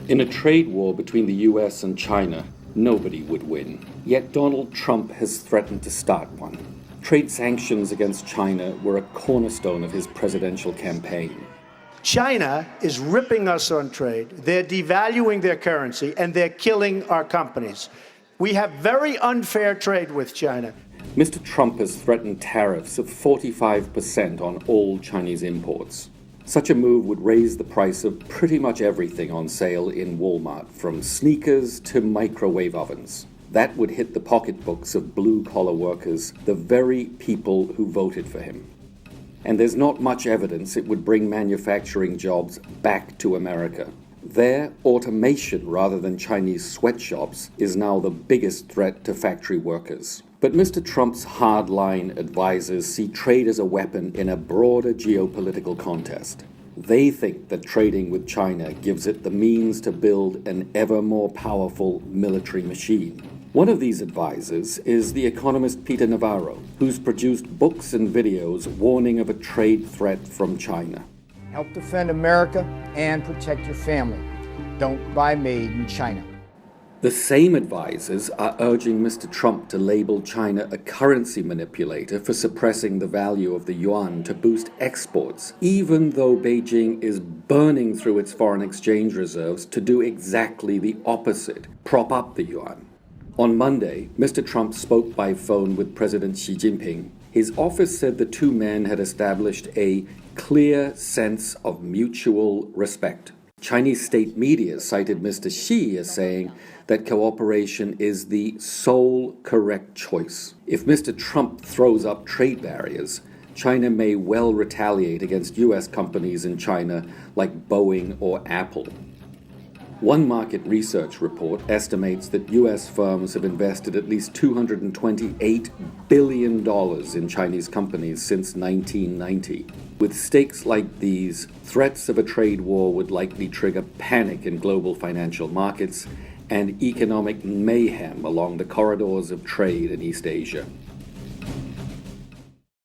In a trade war between the U.S. and China, nobody would win. Yet Donald Trump has threatened to start one. Trade sanctions against China were a cornerstone of his presidential campaign. China is ripping us on trade. They're devaluing their currency, and they're killing our companies. We have very unfair trade with China. Mr. Trump has threatened tariffs of 45% on all Chinese imports. Such a move would raise the price of pretty much everything on sale in Walmart, from sneakers to microwave ovens. That would hit the pocketbooks of blue-collar workers, the very people who voted for him. And there's not much evidence it would bring manufacturing jobs back to America. There, automation rather than Chinese sweatshops is now the biggest threat to factory workers. But Mr. Trump's hardline advisors see trade as a weapon in a broader geopolitical contest. They think that trading with China gives it the means to build an ever more powerful military machine. One of these advisors is the economist Peter Navarro, who's produced books and videos warning of a trade threat from China. Help defend America and protect your family. Don't buy made in China. The same advisors are urging Mr. Trump to label China a currency manipulator for suppressing the value of the yuan to boost exports, even though Beijing is burning through its foreign exchange reserves to do exactly the opposite, prop up the yuan. On Monday, Mr. Trump spoke by phone with President Xi Jinping. His office said the two men had established a clear sense of mutual respect. Chinese state media cited Mr. Xi as saying that cooperation is the sole correct choice. If Mr. Trump throws up trade barriers, China may well retaliate against U.S. companies in China like Boeing or Apple. One market research report estimates that U.S. firms have invested at least $228 billion in Chinese companies since 1990. With stakes like these, threats of a trade war would likely trigger panic in global financial markets and economic mayhem along the corridors of trade in East Asia.